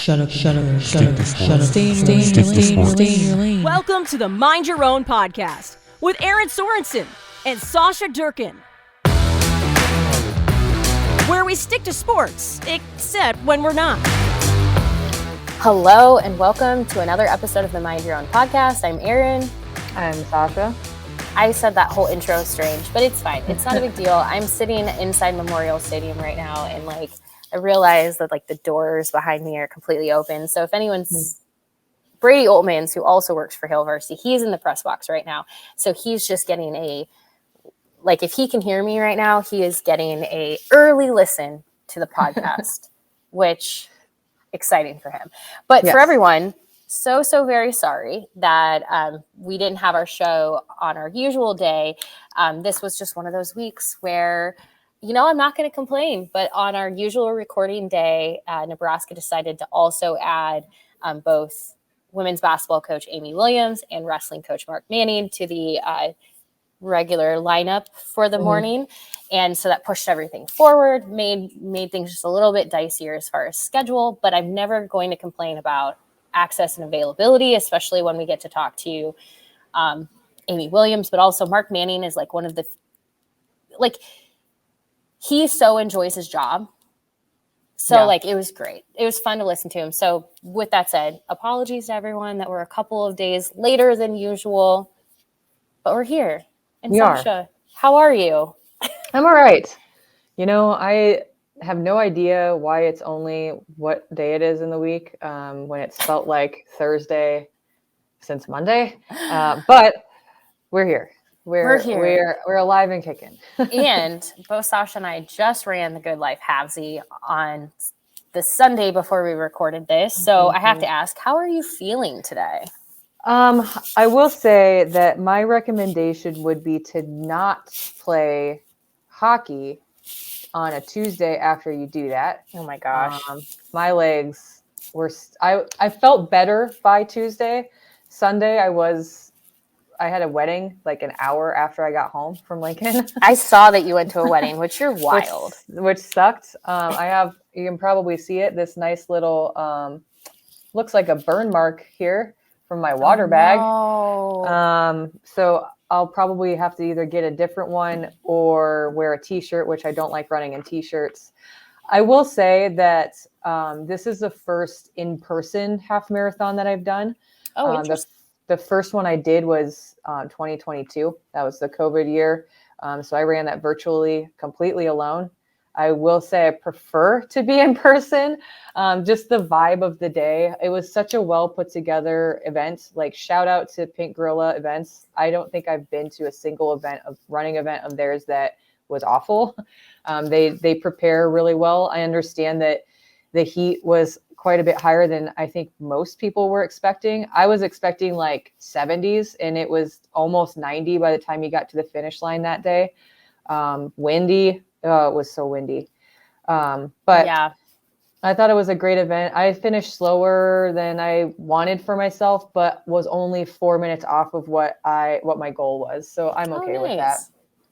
Stay in your lane. Welcome to the Mind Your Own podcast with Erin Sorensen and Sausha Durkin, where we stick to sports, except when we're not. Hello and welcome to another episode of the Mind Your Own podcast. I'm Erin. I'm Sausha. I said that whole intro strange, but it's fine. It's not a big deal. I'm sitting inside Memorial Stadium right now, and I realize that the doors behind me are completely open. So if anyone's Brady Oltmans, who also works for Hail Varsity, he's in the press box right now. So he's just getting if he can hear me right now, he is getting a early listen to the podcast, which exciting for him. But for everyone, so very sorry that we didn't have our show on our usual day. This was just one of those weeks where, I'm not going to complain, but on our usual recording day, Nebraska decided to also add both women's basketball coach Amy Williams and wrestling coach Mark Manning to the regular lineup for the morning. And so that pushed everything forward, made things just a little bit dicier as far as schedule, but I'm never going to complain about access and availability, especially when we get to talk to Amy Williams, but also Mark Manning is one of the, he so enjoys his job. So it was great. It was fun to listen to him. So with that said, apologies to everyone that we're a couple of days later than usual, but we're here. And Sausha, how are you? I'm all right. I have no idea why it's only what day it is in the week when it's felt like Thursday since Monday. But we're here. We're here. We're alive and kicking. And both Sausha and I just ran the Good Life Halfsy on the Sunday before we recorded this. So I have to ask, how are you feeling today? I will say that my recommendation would be to not play hockey on a Tuesday after you do that. Oh my gosh. My legs were, I felt better by Tuesday. Sunday, I had a wedding an hour after I got home from Lincoln. I saw that you went to a wedding, which you're wild. Which sucked. You can probably see it, this nice little, looks like a burn mark here from my water bag. So I'll probably have to either get a different one or wear a t-shirt, which I don't like running in t-shirts. I will say that this is the first in-person half marathon that I've done. Oh, interesting. The first one I did was 2022. That was the COVID year. So I ran that virtually, completely alone. I will say I prefer to be in person, just the vibe of the day. It was such a well put together event. Shout out to Pink Gorilla Events. I don't think I've been to a single running event of theirs that was awful. They prepare really well. I understand that the heat was quite a bit higher than I think most people were expecting. I was expecting 70s, and it was almost 90 by the time you got to the finish line that day. Windy. Oh, it was so windy. But yeah, I thought it was a great event. I finished slower than I wanted for myself, but was only 4 minutes off of what my goal was. So I'm okay with that.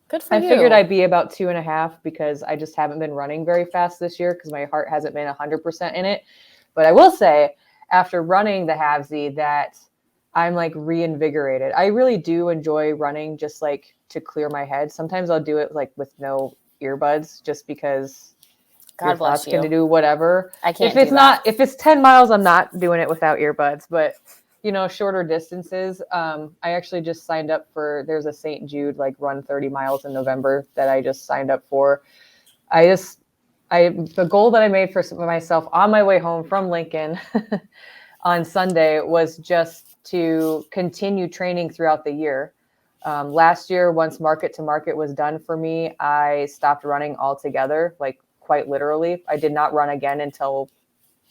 Good for you. I figured I'd be about 2.5 because I just haven't been running very fast this year because my heart hasn't been 100% in it. But I will say, after running the Halfsy, that I'm reinvigorated. I really do enjoy running just to clear my head. Sometimes I'll do it with no earbuds just because God bless you. Can do whatever. I can't. If it's 10 miles, I'm not doing it without earbuds. But shorter distances. I actually just signed up for. There's a St. Jude run 30 miles in November that I just signed up for. The goal that I made for myself on my way home from Lincoln on Sunday was just to continue training throughout the year. Last year, once Market to Market was done for me, I stopped running altogether, quite literally. I did not run again until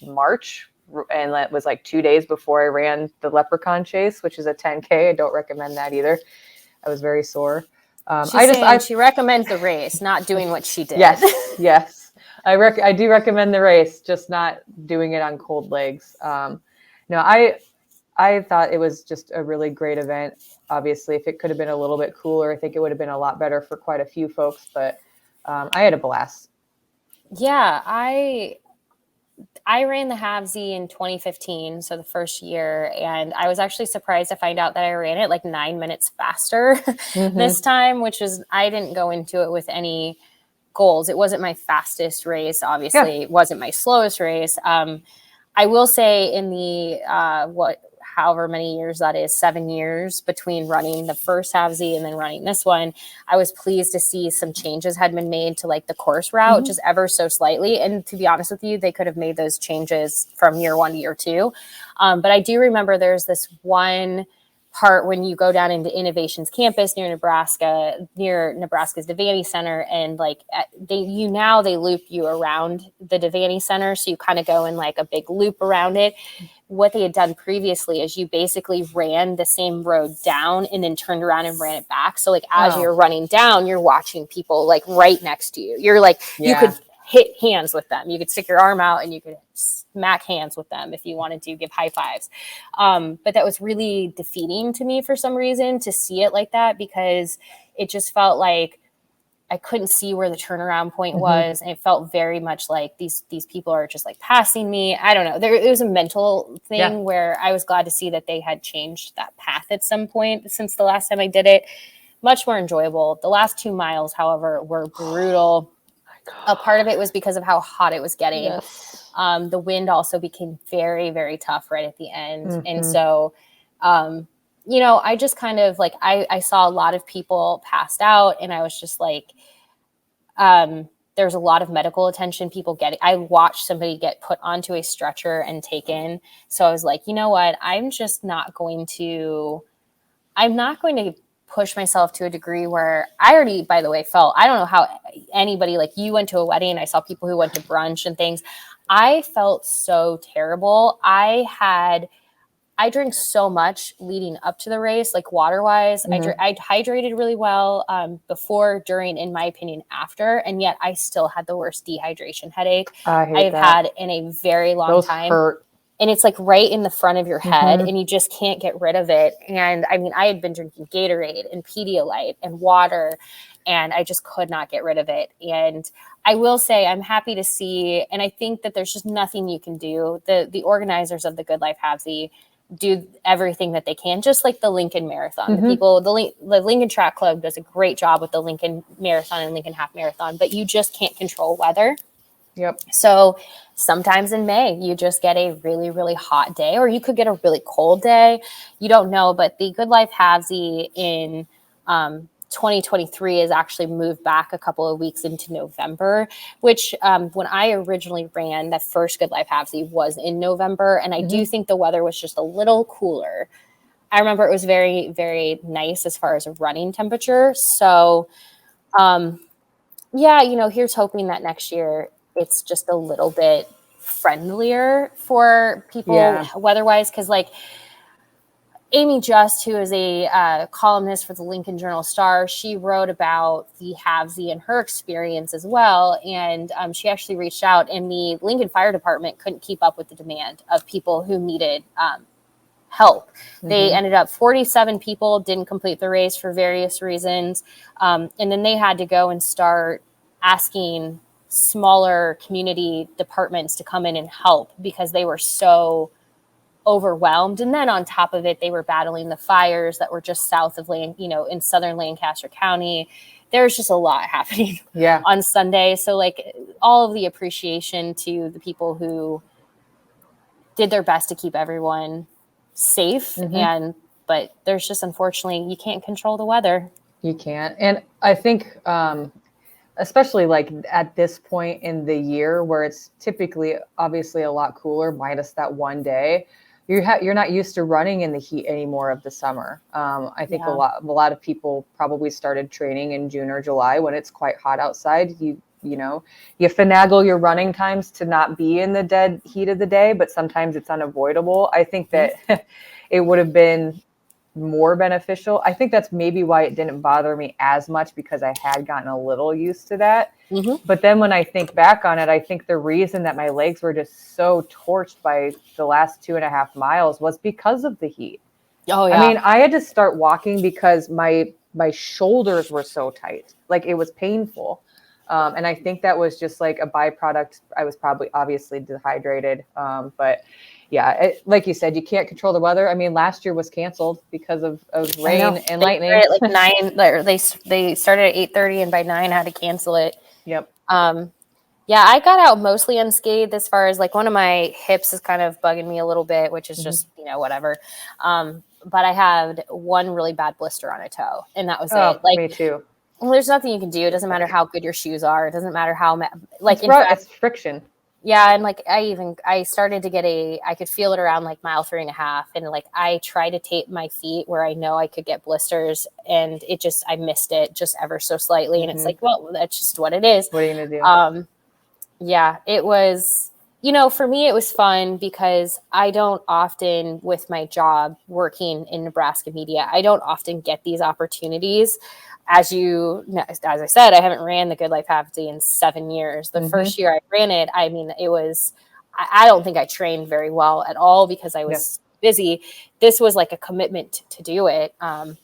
March, and that was 2 days before I ran the Leprechaun Chase, which is a 10K. I don't recommend that either. I was very sore. She recommends the race, not doing what she did. Yes. I do recommend the race, just not doing it on cold legs. I thought it was just a really great event. Obviously, if it could have been a little bit cooler, I think it would have been a lot better for quite a few folks, but I had a blast. Yeah, I I ran the Halfsy in 2015, so the first year, and I was actually surprised to find out that I ran it like 9 minutes faster this time, which is, I didn't go into it with any goals. It wasn't my fastest race. Obviously, it wasn't my slowest race. I will say in the, however many years that is, 7 years between running the first Halfsy and then running this one, I was pleased to see some changes had been made to like the course route, just ever so slightly. And to be honest with you, they could have made those changes from year 1 to year 2. But I do remember there's this one part when you go down into Innovations campus near Nebraska's Devaney Center, and like they loop you around the Devaney Center, so you kind of go in like a big loop around it. What they had done previously is you basically ran the same road down and then turned around and ran it back. So like as you're running down, you're watching people like right next to you. You're like, you could hit hands with them. You could stick your arm out and you could smack hands with them if you wanted to, give high fives. But that was really defeating to me for some reason to see it like that, because it just felt like I couldn't see where the turnaround point was. And it felt very much like these people are just like passing me. I don't know. It was a mental thing where I was glad to see that they had changed that path at some point since the last time I did it. Much more enjoyable. The last 2 miles, however, were brutal. A part of it was because of how hot it was getting. The wind also became very, very tough right at the end. And so, I just kind of like, I saw a lot of people passed out, and I was just like, there's a lot of medical attention people getting. I watched somebody get put onto a stretcher and taken. So I was like, you know what? I'm not going to push myself to a degree where I already, by the way, felt, I don't know how anybody, like you went to a wedding, I saw people who went to brunch and things. I felt so terrible. I drank so much leading up to the race, like water wise. I hydrated really well before, during, in my opinion, after, and yet I still had the worst dehydration headache I've had in a very long time. Hurt. And it's like right in the front of your head, and you just can't get rid of it. And I mean, I had been drinking Gatorade and Pedialyte and water, and I just could not get rid of it. And I will say I'm happy to see, and I think that there's just nothing you can do. The organizers of the Good Life Halfsy do everything that they can, just like the Lincoln Marathon. The Lincoln Track Club does a great job with the Lincoln Marathon and Lincoln Half Marathon, but you just can't control weather. So sometimes in May, you just get a really, really hot day, or you could get a really cold day. You don't know, but the Good Life Halfsy in 2023 is actually moved back a couple of weeks into November, which when I originally ran the first Good Life Halfsy was in November. And I do think the weather was just a little cooler. I remember it was very, very nice as far as a running temperature. So, here's hoping that next year it's just a little bit friendlier for people weather-wise. Because like Amy Just, who is a columnist for the Lincoln Journal-Star, she wrote about the Halfsy and her experience as well. And she actually reached out, and the Lincoln Fire Department couldn't keep up with the demand of people who needed help. They ended up 47 people didn't complete the race for various reasons. And then they had to go and start asking smaller community departments to come in and help because they were so overwhelmed. And then on top of it, they were battling the fires that were just south of in southern Lancaster County. There's just a lot happening on Sunday. So like all of the appreciation to the people who did their best to keep everyone safe. But there's just, unfortunately, you can't control the weather. You can't. And I think, especially like at this point in the year where it's typically obviously a lot cooler, minus that one day, you're not used to running in the heat anymore of the summer. I think a lot of people probably started training in June or July when it's quite hot outside. You finagle your running times to not be in the dead heat of the day, but sometimes it's unavoidable. I think that it would have been more beneficial. I think that's maybe why it didn't bother me as much, because I had gotten a little used to that. But then when I think back on it, I think the reason that my legs were just so torched by the last 2.5 miles was because of the heat. I mean, I had to start walking because my shoulders were so tight. Like it was painful. And I think that was just like a byproduct. I was probably obviously dehydrated. But yeah, like you said, you can't control the weather. I mean, last year was canceled because of rain and lightning. At like 9, they started at 8:30, and by 9 I had to cancel it. Yep. Yeah, I got out mostly unscathed as far as like one of my hips is kind of bugging me a little bit, which is just, whatever. But I had one really bad blister on a toe, and that was it. Like, me too. Well, there's nothing you can do. It doesn't matter how good your shoes are. It doesn't matter how, It's friction. Yeah. And like, I started to get I could feel it around like mile 3.5. And like, I tried to tape my feet where I know I could get blisters, and I missed it just ever so slightly. And it's like, well, that's just what it is. What are you going to do? Yeah, it was, for me, it was fun because I don't often, with my job working in Nebraska media, I don't often get these opportunities. As I said, I haven't ran the Good Life Halfsy in 7 years. The first year I ran it, I mean, I don't think I trained very well at all because I was busy. This was like a commitment to do it, to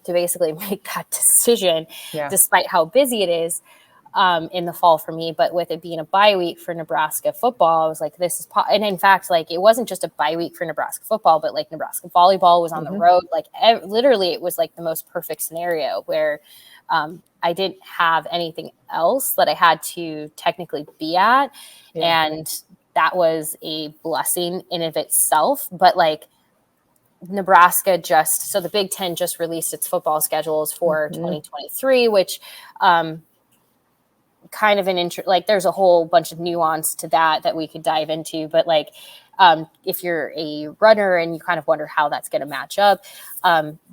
basically make that decision, despite how busy it is. In the fall for me, but with it being a bye week for Nebraska football, I was like, and in fact, like, it wasn't just a bye week for Nebraska football, but like Nebraska volleyball was on the road. Like, literally it was like the most perfect scenario where, I didn't have anything else that I had to technically be at. And that was a blessing in of itself. But like, Nebraska so the Big Ten just released its football schedules for 2023, which, kind of like there's a whole bunch of nuance to that we could dive into, but like, if you're a runner and you kind of wonder how that's going to match up,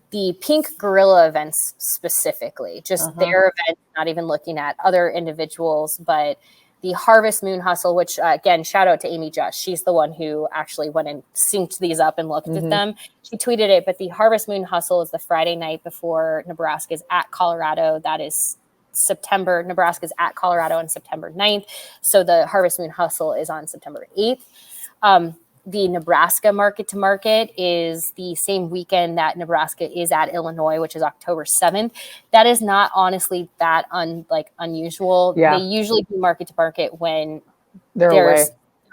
the Pink Gorilla events specifically, just their event, not even looking at other individuals, but the Harvest Moon Hustle, which again, shout out to Amy Just. She's the one who actually went and synced these up and looked at them. She tweeted it, but the Harvest Moon Hustle is the Friday night before Nebraska's at Colorado. That is September. Nebraska's at Colorado on September 9th. So the Harvest Moon Hustle is on September 8th. The Nebraska Market to Market is the same weekend that Nebraska is at Illinois, which is October 7th. That is not honestly that unusual. They usually do Market to Market when they're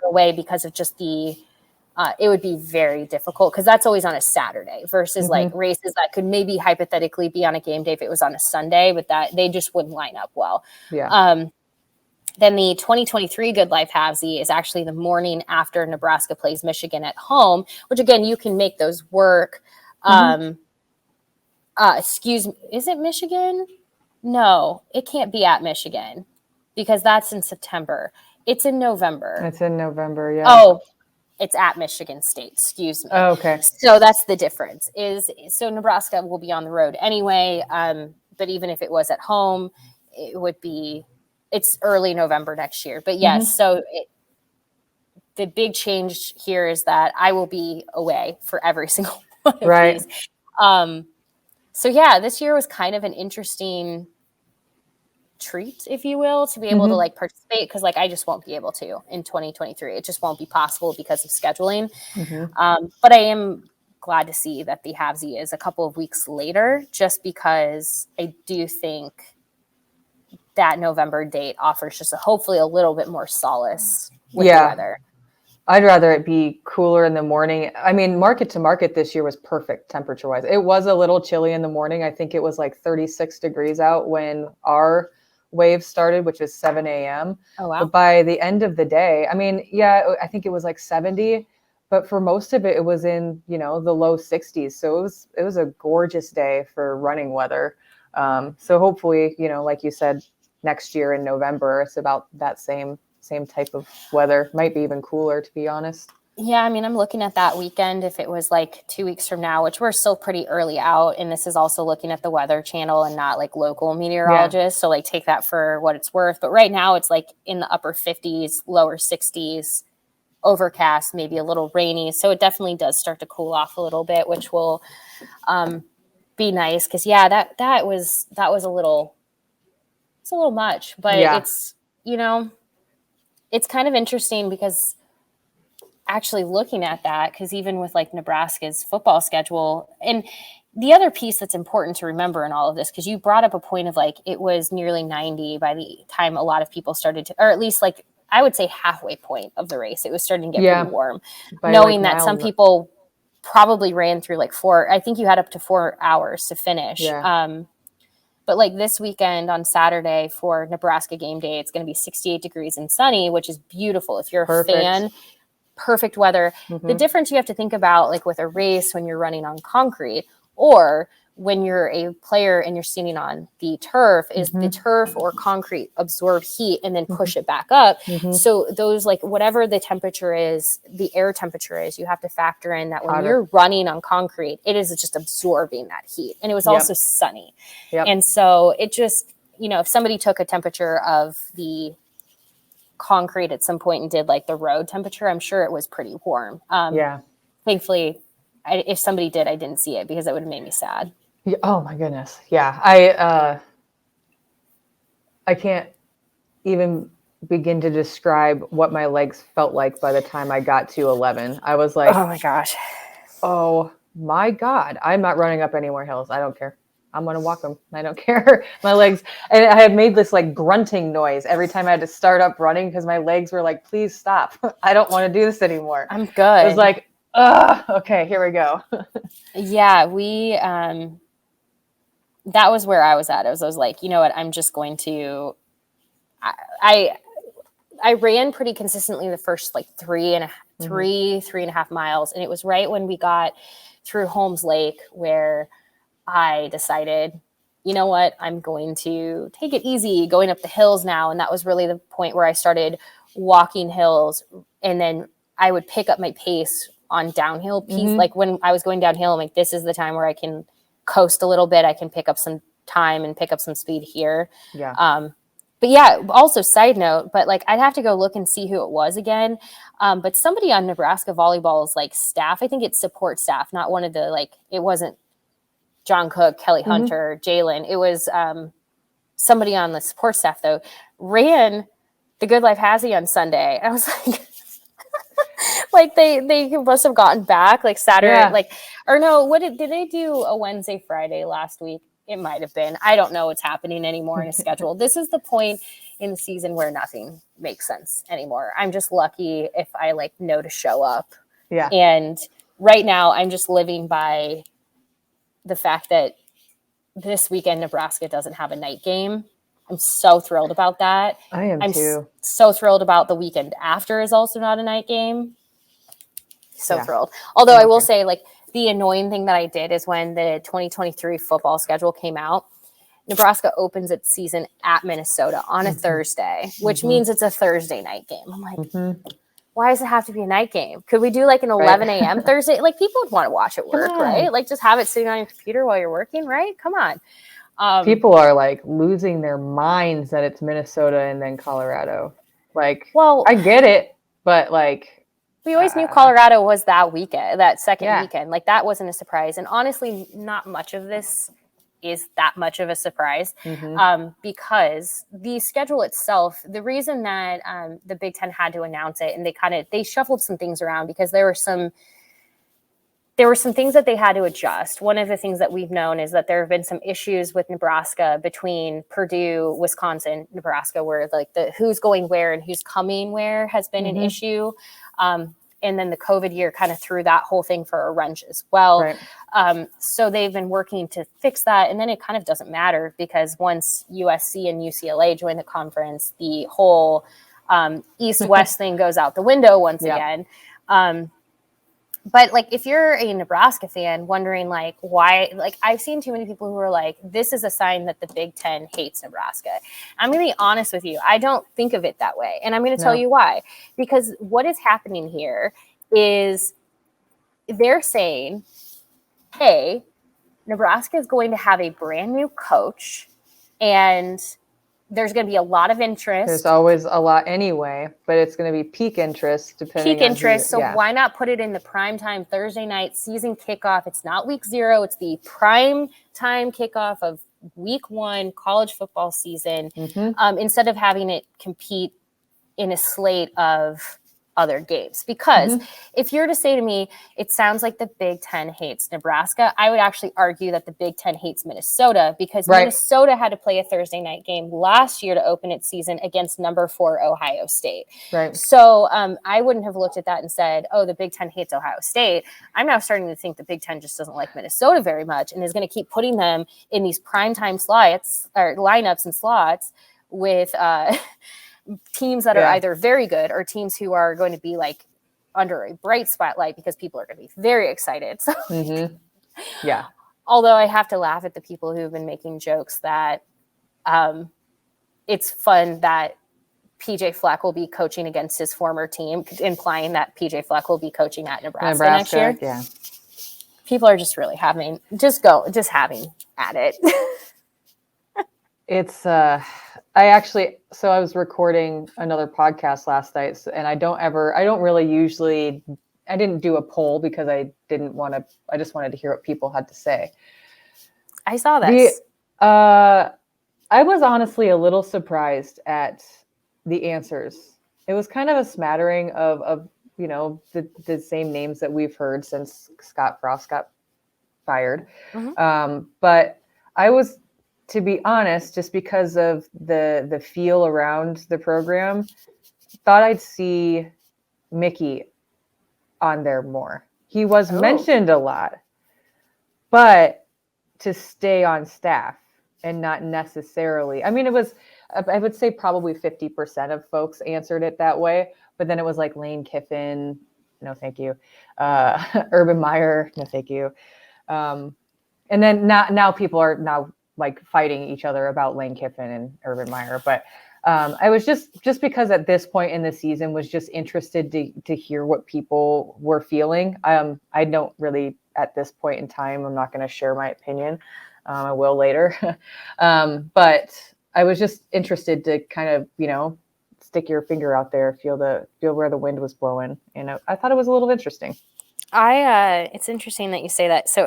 away because of just it would be very difficult because that's always on a Saturday versus like races that could maybe hypothetically be on a game day if it was on a Sunday, but that they just wouldn't line up well. Then the 2023 Good Life Halfsy is actually the morning after Nebraska plays Michigan at home, which again, you can make those work. Excuse me, is it Michigan? No, it can't be at Michigan because that's in September. It's in November. It's in November, yeah. Oh, it's at Michigan State, excuse me. Oh, okay. So that's the difference so Nebraska will be on the road anyway. But even if it was at home, it's early November next year. But yes, so the big change here is that I will be away for every single one of these. So yeah, this year was kind of an interesting treat, if you will, to be able to like participate because like I just won't be able to in 2023. It just won't be possible because of scheduling. But I am glad to see that the Halfsy is a couple of weeks later, just because I do think that November date offers just hopefully a little bit more solace with the weather. I'd rather it be cooler in the morning. I mean, Market to Market this year was perfect temperature wise. It was a little chilly in the morning. I think it was like 36 degrees out when our wave started, which was 7 a.m. Oh, wow. But by the end of the day, I mean, I think it was like 70, but for most of it, it was in, the low 60s. So it was a gorgeous day for running weather. So hopefully, like you said, next year in November, it's about that same type of weather. Might be even cooler, to be honest. Yeah, I mean, I'm looking at that weekend if it was like 2 weeks from now, which we're still pretty early out. And this is also looking at the Weather Channel and not like local meteorologists. So like take that for what it's worth. But right now it's like in the upper 50s, lower 60s, overcast, maybe a little rainy. So it definitely does start to cool off a little bit, which will be nice. Cause that was a little much, but it's, it's kind of interesting because actually looking at that, because even with like Nebraska's football schedule, and the other piece that's important to remember in all of this, because you brought up a point of like, it was nearly 90 by the time a lot of people started to, or at least like, I would say halfway point of the race, it was starting to get pretty warm, knowing that some people probably ran through like I think you had up to 4 hours to finish. Yeah. But like this weekend on Saturday for Nebraska game day, it's going to be 68 degrees and sunny, which is beautiful. If you're a fan, perfect weather. The difference you have to think about, like with a race when you're running on concrete or when you're a player and you're standing on the turf, is the turf or concrete absorb heat and then push it back up. So those, like whatever the temperature is, the air temperature is, you have to factor in that when you're running on concrete, it is just absorbing that heat. And it was also sunny. And so it just, you know, if somebody took a temperature of the concrete at some point and did like the road temperature, I'm sure it was pretty warm. Thankfully, if somebody did, I didn't see it because it would have made me sad. Yeah, oh my goodness. Yeah. I can't even begin to describe what my legs felt like by the time I got to 11. I was like, oh my gosh. Oh my God. I'm not running up any more hills. I don't care. I'm going to walk them. I don't care. My legs. And I had made this like grunting noise every time I had to start up running because my legs were like, please stop. I don't want to do this anymore. I'm good. It was like, okay, here we go. Yeah, that was where I was at. I was like, you know what? I'm just going to, I ran pretty consistently the first like 3.5 miles. And it was right when we got through Holmes Lake where I decided, you know what, I'm going to take it easy going up the hills now. And that was really the point where I started walking hills. And then I would pick up my pace on downhill piece. Like when I was going downhill, I'm like, this is the time where I can coast a little bit. I can pick up some time and pick up some speed here. Yeah. But yeah, also side note, but like I'd have to go look and see who it was again. But somebody on Nebraska volleyball's like staff, I think it's support staff, not one of the, like, it wasn't John Cook, Kelly Hunter, Jalen. It was somebody on the support staff though, ran the Good Life Halfsy on Sunday. I was like, like they must have gotten back like Saturday, like, or no, did they do a Wednesday, Friday last week? It might have been. I don't know what's happening anymore in a schedule. This is the point in the season where nothing makes sense anymore. I'm just lucky if I like know to show up. Yeah. And right now I'm just living by the fact that this weekend Nebraska doesn't have a night game. I'm so thrilled about that. I am too. So thrilled about the weekend after is also not a night game. So thrilled. Although I will say, like, the annoying thing that I did is when the 2023 football schedule came out, Nebraska opens its season at Minnesota on a Thursday, which means it's a Thursday night game. I'm like, why does it have to be a night game? Could we do like an 11 a.m. Thursday? Like, people would want to watch at work, right? Like, just have it sitting on your computer while you're working, right? Come on. People are like losing their minds that it's Minnesota and then Colorado. Like, well, I get it, but like, we always knew Colorado was that weekend, that second weekend. Like, that wasn't a surprise. And honestly, not much of this is that much of a surprise because the schedule itself, the reason that the Big Ten had to announce it, and they shuffled some things around because there were some things that they had to adjust. One of the things that we've known is that there have been some issues with Nebraska between Purdue, Wisconsin, Nebraska, where like the who's going where and who's coming where has been an issue. And then the COVID year kind of threw that whole thing for a wrench as well. Right. So they've been working to fix that. And then it kind of doesn't matter because once USC and UCLA join the conference, the whole East-West thing goes out the window once again. But like, if you're a Nebraska fan wondering like why, like I've seen too many people who are like, this is a sign that the Big Ten hates Nebraska. I'm going to be honest with you. I don't think of it that way. And I'm going to tell you why, because what is happening here is they're saying, hey, Nebraska is going to have a brand new coach and there's going to be a lot of interest. There's always a lot anyway, but it's going to be peak interest depending on So why not put it in the primetime Thursday night season kickoff? It's not week 0. It's the prime time kickoff of week 1 college football season. Instead of having it compete in a slate of other games. Because if you're to say to me, it sounds like the Big Ten hates Nebraska, I would actually argue that the Big Ten hates Minnesota, because Minnesota had to play a Thursday night game last year to open its season against number 4 Ohio State. Right. So I wouldn't have looked at that and said, oh, the Big Ten hates Ohio State. I'm now starting to think the Big Ten just doesn't like Minnesota very much and is going to keep putting them in these primetime slots or lineups and slots with teams that are either very good or teams who are going to be like under a bright spotlight because people are going to be very excited. So, yeah. Although I have to laugh at the people who have been making jokes that it's fun that PJ Fleck will be coaching against his former team, implying that PJ Fleck will be coaching at Nebraska next year. Yeah. People are just really having at it. It's, I was recording another podcast last night, and I didn't do a poll because I just wanted to hear what people had to say. I saw this. I was honestly a little surprised at the answers. It was kind of a smattering of the same names that we've heard since Scott Frost got fired. But I was, to be honest, just because of the feel around the program, thought I'd see Mickey on there more. He was mentioned a lot, but to stay on staff and not necessarily. I mean, I would say probably 50% of folks answered it that way, but then it was like Lane Kiffin, no thank you. Urban Meyer, no thank you. And then now people are now like fighting each other about Lane Kiffin and Urban Meyer. But I was just because at this point in the season was just interested to hear what people were feeling. I don't really, at this point in time, I'm not going to share my opinion. I will later. But I was just interested to kind of, stick your finger out there, feel where the wind was blowing. And I thought it was a little interesting. It's interesting that you say that. So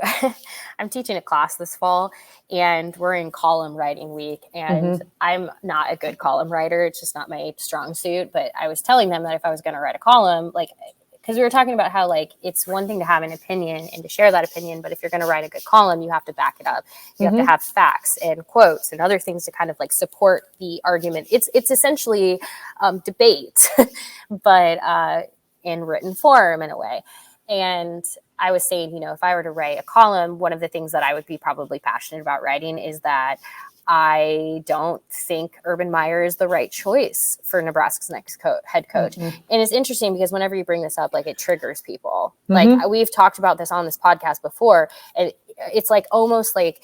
I'm teaching a class this fall and we're in column writing week, and I'm not a good column writer. It's just not my strong suit. But I was telling them that if I was going to write a column, because we were talking about how it's one thing to have an opinion and to share that opinion, but if you're going to write a good column, you have to back it up. You have to have facts and quotes and other things to kind of support the argument. It's essentially debate, but in written form in a way. And I was saying, if I were to write a column, one of the things that I would be probably passionate about writing is that I don't think Urban Meyer is the right choice for Nebraska's next head coach. And it's interesting because whenever you bring this up, it triggers people. We've talked about this on this podcast before. And it's almost like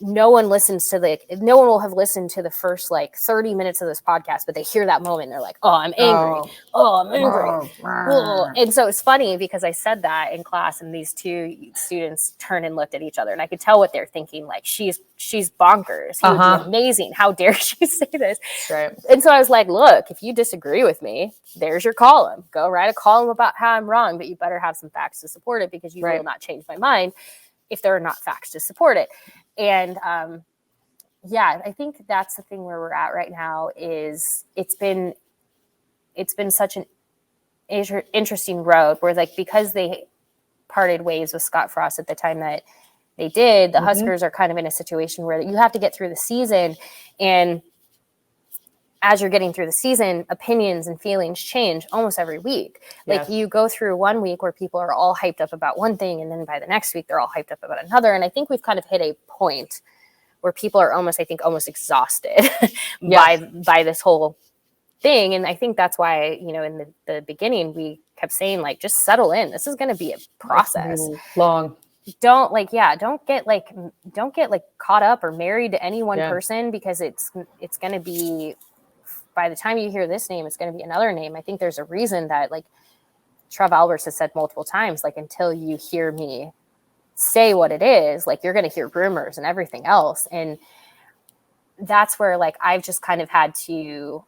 no one will have listened to the first 30 minutes of this podcast, but they hear that moment and they're like, oh, I'm angry. I'm angry. And so it's funny because I said that in class and these two students turned and looked at each other and I could tell what they're thinking. She's bonkers. He would be amazing. How dare she say this? Right. And so I was like, look, if you disagree with me, there's your column. Go write a column about how I'm wrong, but you better have some facts to support it because you will not change my mind if there are not facts to support it. And I think that's the thing where we're at right now is it's been such an interesting road where because they parted ways with Scott Frost at the time that they did, the Huskers are kind of in a situation where you have to get through the season, and as you're getting through the season, opinions and feelings change almost every week. Yes. You go through 1 week where people are all hyped up about one thing, and then by the next week, they're all hyped up about another. And I think we've kind of hit a point where people are almost exhausted by this whole thing. And I think that's why, in the beginning, we kept saying, just settle in. This is going to be a process. Long. Don't get caught up or married to any one person, because it's going to be, by the time you hear this name, it's going to be another name. I think there's a reason that Trev Alberts has said multiple times, until you hear me say what it is, you're going to hear rumors and everything else. And that's where I've just kind of had to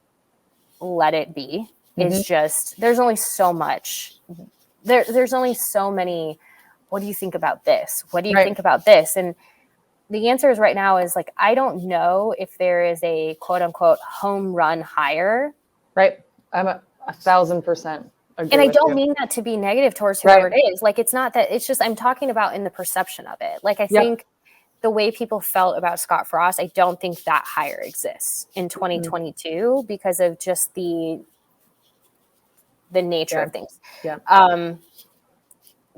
let it be. It's just, there's only so much, there's only so many, what do you think about this? What do you think about this? And the answer is right now is I don't know if there is a quote unquote home run hire. Right. I'm 1,000%. And I don't mean that to be negative towards whoever it is. Like, it's not that, it's just, I'm talking about in the perception of it. Like, I think the way people felt about Scott Frost, I don't think that hire exists in 2022 because of just the nature of things.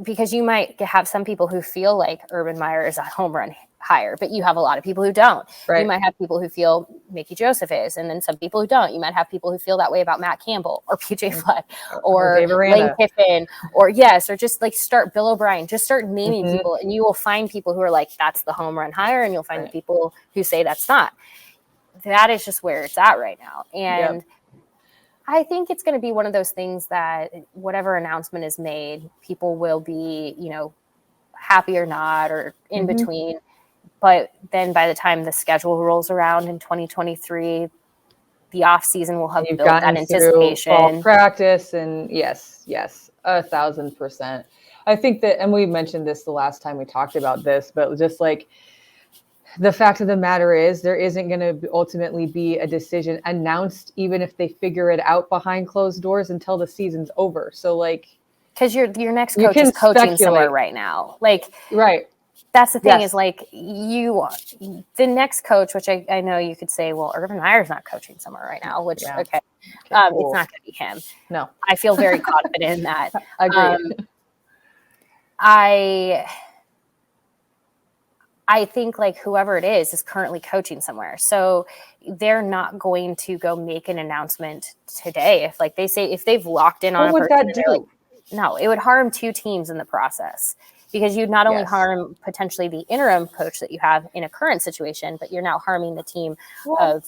Because you might have some people who feel like Urban Meyer is a home run hire, but you have a lot of people who don't. You might have people who feel Mickey Joseph is, and then some people who don't. You might have people who feel that way about Matt Campbell or PJ Fleck or Lane Kiffin or just like start Bill O'Brien, just start naming people, and you will find people who are like, that's the home run hire, and you'll find the people who say that's not. That is just where it's at right now. And I think it's going to be one of those things that whatever announcement is made, people will be, happy or not, or in between. But then by the time the schedule rolls around in 2023, the off season will have built that anticipation. Fall practice, and yes, 1,000%. I think that, and we mentioned this the last time we talked about this, but just like, the fact of the matter is there isn't going to ultimately be a decision announced, even if they figure it out behind closed doors, until the season's over. So like, because your next coach is coaching somewhere right now. Like, that's the thing is like the next coach, which I know you could say, well, Urban Meyer's not coaching somewhere right now, which, cool. It's not going to be him. No, I feel very confident in that. Agreed. I think like whoever it is currently coaching somewhere. So they're not going to go make an announcement today. If like they say, if they've locked in on a person, what would that do? Like, no, it would harm two teams in the process, because you'd not only harm potentially the interim coach that you have in a current situation, but you're now harming the team of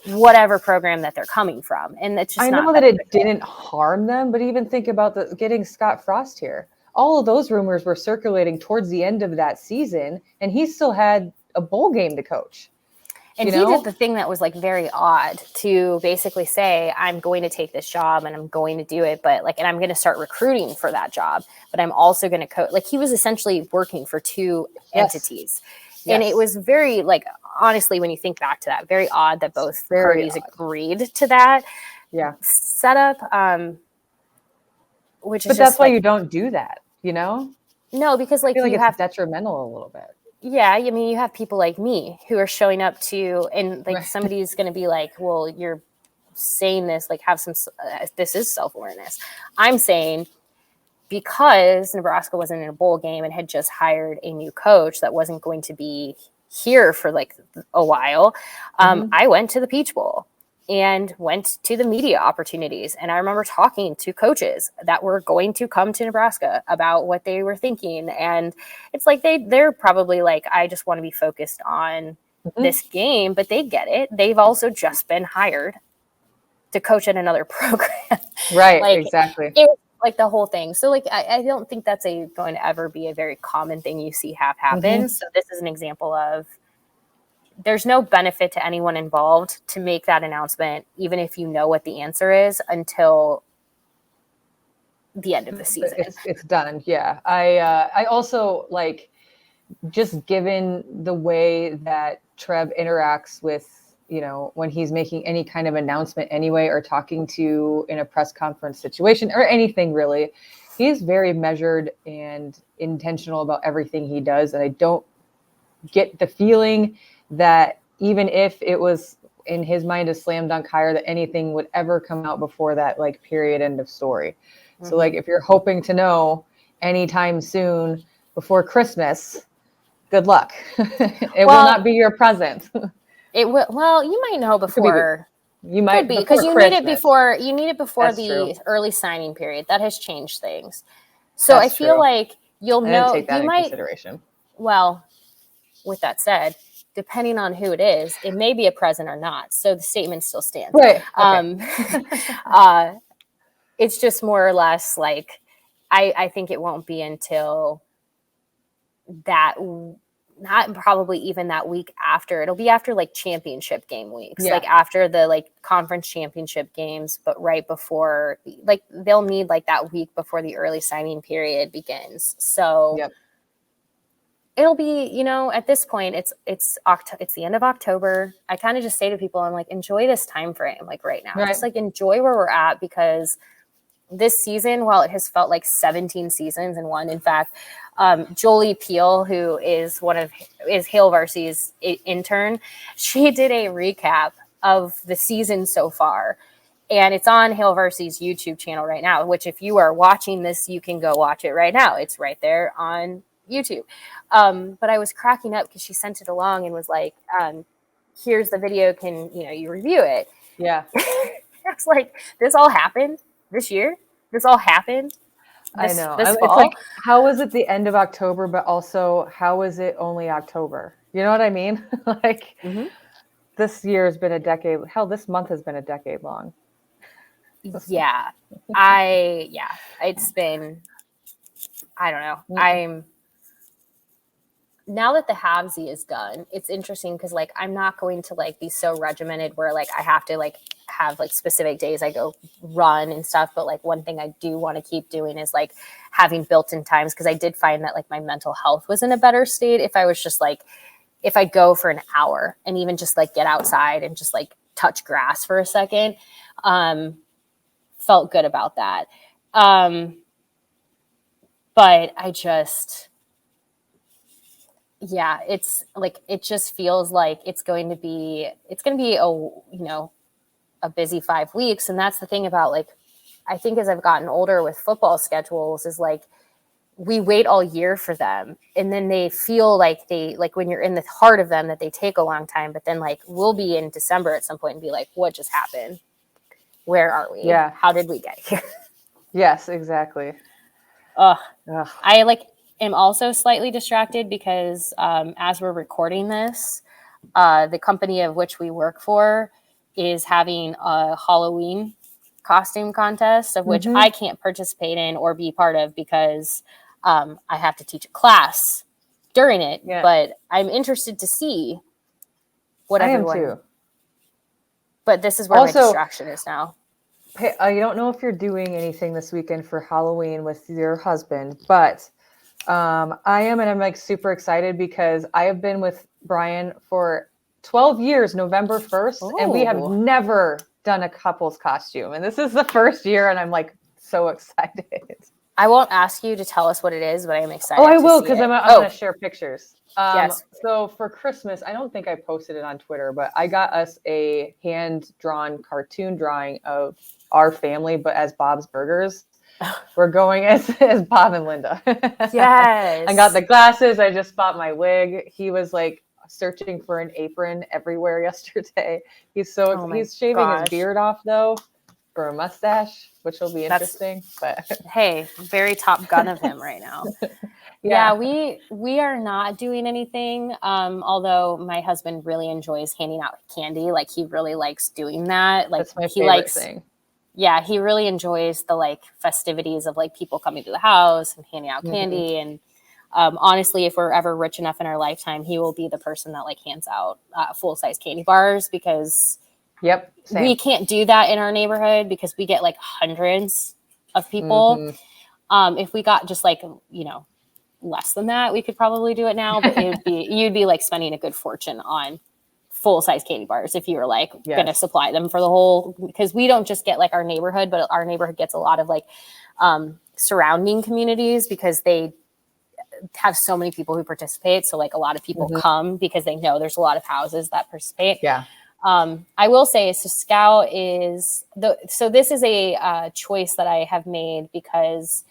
whatever program that they're coming from. And it's just, I know that it didn't harm them, but even think about getting Scott Frost here. All of those rumors were circulating towards the end of that season, and he still had a bowl game to coach. And he did the thing that was like very odd to basically say, I'm going to take this job and I'm going to do it, but like, and I'm going to start recruiting for that job, but I'm also going to coach. Like, he was essentially working for two entities. And it was very, like, honestly, when you think back to that, very odd that both parties agreed to that setup. But that's why you don't do that, No, because like I feel like it's detrimental a little bit. Yeah, I mean, you have people like me who are showing up to, and like somebody's going to be like, well, you're saying this, like, have some, this is self-awareness. I'm saying because Nebraska wasn't in a bowl game and had just hired a new coach that wasn't going to be here for like a while, I went to the Peach Bowl and went to the media opportunities. And I remember talking to coaches that were going to come to Nebraska about what they were thinking. And it's like, they're probably like, I just want to be focused on this game, but they get it. They've also just been hired to coach at another program. Right. Like, exactly. It was like the whole thing. So like, I don't think that's going to ever be a very common thing you see happen. So this is an example of, there's no benefit to anyone involved to make that announcement, even if you know what the answer is, until the end of the season. It's done. Yeah. I also like, just given the way that Trev interacts with, when he's making any kind of announcement anyway, or talking to in a press conference situation or anything really, he's very measured and intentional about everything he does. And I don't get the feeling that even if it was in his mind a slam dunk hire, that anything would ever come out before that, like, period, end of story. So like, if you're hoping to know anytime soon before Christmas, good luck. It will not be your present. It will. Well, you might know before. You might be, because you need it before. You need it before That's the true. Early signing period. That has changed things. So That's I feel true. like you'll know. Take that you in might. Consideration. Well, with that said, depending on who it is, it may be a present or not. So the statement still stands. Right. Okay. It's just more or less like, I think it won't be until that, not probably even that week after. It'll be after like championship game weeks, like after the like conference championship games, but right before, like, they'll need like that week before the early signing period begins. So it'll be, at this point, it's the end of October. I kind of just say to people, I'm like, enjoy this time frame, like right now. Just like enjoy where we're at, because this season, while it has felt like 17 seasons in one, in fact, Jolie Peel, who is Hail Varsy's intern, she did a recap of the season so far. And it's on Hail Varsy's YouTube channel right now, which if you are watching this, you can go watch it right now. It's right there on YouTube. But I was cracking up because she sent it along and was like, here's the video. Can you review it? Yeah. I was like, this all happened this year? This all happened I know. this It's fall? like, how was it the end of October, but also how is it only October? You know what I mean? Like, this year has been a decade. Hell, this month has been a decade long. Yeah. It's been, I don't know. Now that the Halfsy is done, it's interesting because like I'm not going to like be so regimented where like I have to like have like specific days I go run and stuff. But like one thing I do want to keep doing is like having built-in times, because I did find that like my mental health was in a better state if I was just like, if I go for an hour and even just like get outside and just like touch grass for a second, felt good about that. But I just, it's like, it just feels like it's going to be a busy 5 weeks. And that's the thing about like, I think as I've gotten older with football schedules is like, we wait all year for them. And then they feel like when you're in the heart of them, that they take a long time, but then like, we'll be in December at some point and be like, what just happened? Where are we? Yeah. How did we get here? Yes, exactly. I like am also slightly distracted because as we're recording this, the company of which we work for is having a Halloween costume contest of which I can't participate in or be part of because I have to teach a class during it. Yeah. But I'm interested to see what everyone. I am too. But this is where my distraction is now. Hey, I don't know if you're doing anything this weekend for Halloween with your husband, but I am, and I'm like super excited because I have been with Brian for 12 years, November 1st, and we have never done a couple's costume. And this is the first year, and I'm like so excited. I won't ask you to tell us what it is, but I'm excited. Oh, I will, because I'm going to share pictures. Yes. So for Christmas, I don't think I posted it on Twitter, but I got us a hand-drawn cartoon drawing of our family, but as Bob's Burgers. We're going as Bob and Linda. Yes. I got the glasses. I just bought my wig. He was like searching for an apron everywhere yesterday. He's shaving his beard off though for a mustache, which will be interesting. But hey, very Top Gun of him right now. Yeah, we are not doing anything. Although my husband really enjoys handing out candy. Like he really likes doing that. Like that's my favorite thing. Yeah, he really enjoys the like festivities of like people coming to the house and handing out candy. And honestly, if we're ever rich enough in our lifetime, he will be the person that like hands out full-size candy bars because we can't do that in our neighborhood because we get like hundreds of people. If we got just like, less than that, we could probably do it now, but you'd be like spending a good fortune on full-size candy bars if you were like going to supply them for the whole, because we don't just get like our neighborhood, but our neighborhood gets a lot of like surrounding communities because they have so many people who participate. So like a lot of people come because they know there's a lot of houses that participate. Yeah. I will say, so Scout is so this is a choice that I have made because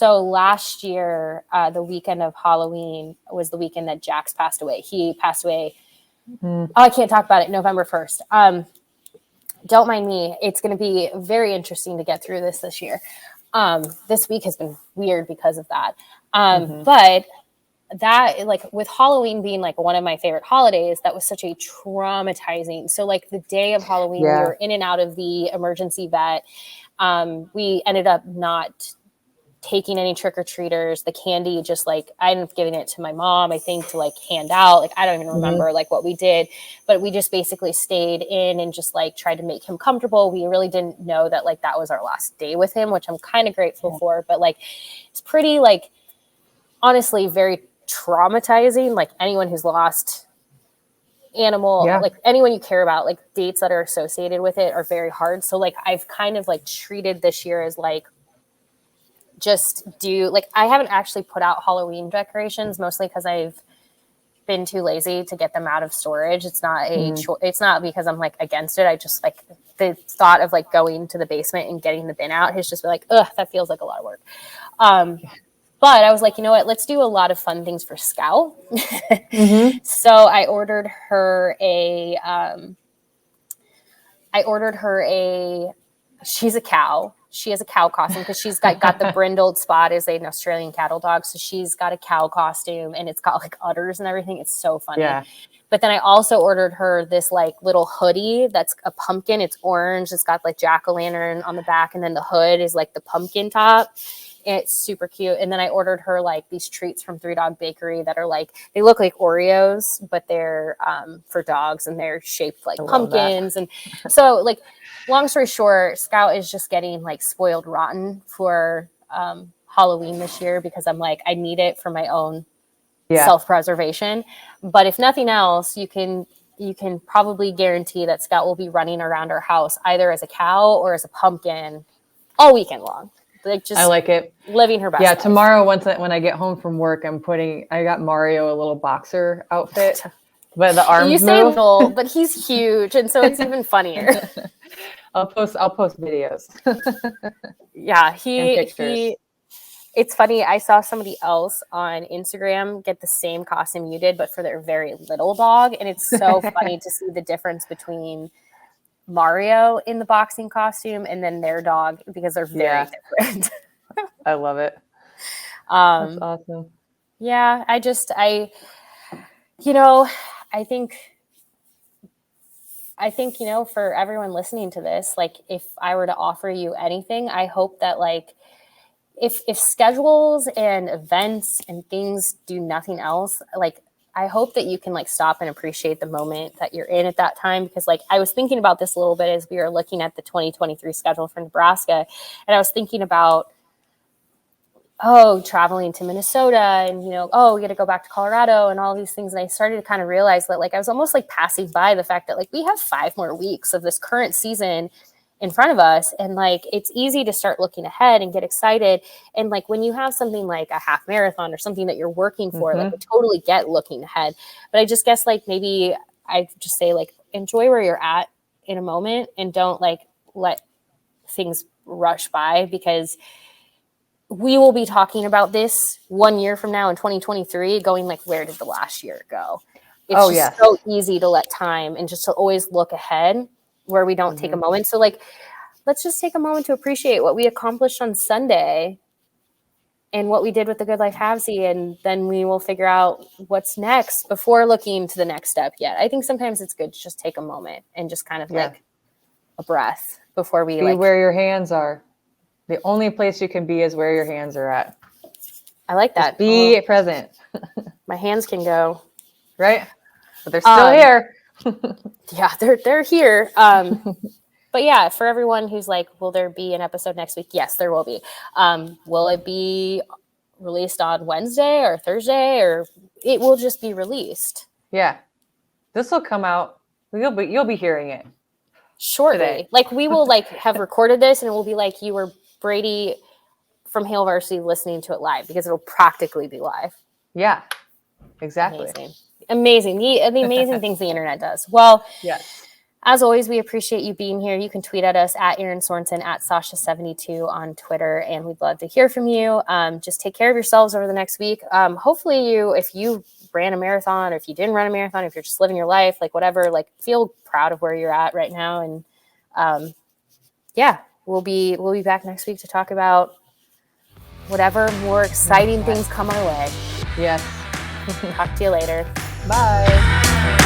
last year, the weekend of Halloween was the weekend that Jax passed away. He passed away. Oh, I can't talk about it. November 1st. Don't mind me. It's going to be very interesting to get through this year. This week has been weird because of that. But that, like with Halloween being like one of my favorite holidays, that was such a traumatizing. So like the day of Halloween, we were in and out of the emergency vet. We ended up not taking any trick-or-treaters. The candy, just like I ended up giving it to my mom, I think, to like hand out. Like I don't even remember like what we did, but we just basically stayed in and just like tried to make him comfortable. We really didn't know that like that was our last day with him, which I'm kind of grateful for, but like it's pretty like honestly very traumatizing. Like anyone who's lost animal, Yeah. like anyone you care about, like dates that are associated with it are very hard. So like I've kind of like treated this year as like just do like I haven't actually put out Halloween decorations, mostly because I've been too lazy to get them out of storage. It's not it's not because I'm like against it. I just like the thought of like going to the basement and getting the bin out has just been like, ugh, that feels like a lot of work. But I was like, you know what? Let's do a lot of fun things for Scout. So I ordered her a. She's a cow. She has a cow costume because she's got the brindled spot as an Australian cattle dog. So she's got a cow costume and it's got like udders and everything. It's so funny. Yeah. But then I also ordered her this like little hoodie that's a pumpkin. It's orange. It's got like jack-o'-lantern on the back. And then the hood is like the pumpkin top. And it's super cute. And then I ordered her like these treats from Three Dog Bakery that are like, they look like Oreos, but they're for dogs and they're shaped like pumpkins. And so like, long story short, Scout is just getting like spoiled rotten for Halloween this year because I'm like, I need it for my own self-preservation. But if nothing else, you can probably guarantee that Scout will be running around our house either as a cow or as a pumpkin all weekend long. Like just I like it. Living her best. Yeah, life. tomorrow when I get home from work, I got Mario a little boxer outfit. But the arms say little, but he's huge, and so it's even funnier. I'll post videos. Yeah, and pictures. It's funny. I saw somebody else on Instagram get the same costume you did, but for their very little dog, and it's so funny to see the difference between Mario in the boxing costume and then their dog because they're very different. I love it. That's awesome. Yeah, I think, for everyone listening to this, like if I were to offer you anything, I hope that like if schedules and events and things do nothing else, like I hope that you can like stop and appreciate the moment that you're in at that time. Because like I was thinking about this a little bit as we were looking at the 2023 schedule for Nebraska. And I was thinking about, traveling to Minnesota and, we got to go back to Colorado and all these things. And I started to kind of realize that like I was almost like passing by the fact that like we have 5 more weeks of this current season in front of us. And like, it's easy to start looking ahead and get excited. And like, when you have something like a half marathon or something that you're working for, like I totally get looking ahead, but I just guess like, maybe I just say like, enjoy where you're at in a moment and don't like, let things rush by, because we will be talking about this 1 year from now in 2023 going like, where did the last year go? It's so easy to let time and just to always look ahead where we don't take a moment. So like, let's just take a moment to appreciate what we accomplished on Sunday and what we did with the Good Life Halfsy. And then we will figure out what's next before looking to the next step yet. I think sometimes it's good to just take a moment and just kind of like a breath before we be where your hands are. The only place you can be is where your hands are at. I like that. Just be present. My hands can go. Right? But they're still here. Yeah, they're here. But yeah, for everyone who's like, will there be an episode next week? Yes, there will be. Will it be released on Wednesday or Thursday, or it will just be released? Yeah. This will come out. You'll be hearing it shortly. Today. Like we will like have recorded this and it will be like you were Brady from Hail Varsity listening to it live, because it'll practically be live. Yeah, exactly. Amazing. The amazing things the internet does. Well, yes. As always, we appreciate you being here. You can tweet at us at Erin Sorensen, at Sausha72 on Twitter, and we'd love to hear from you. Just take care of yourselves over the next week. Hopefully if you ran a marathon, or if you didn't run a marathon, if you're just living your life, like whatever, like feel proud of where you're at right now. And we'll be back next week to talk about whatever more exciting things come our way. Yes. Talk to you later. Bye.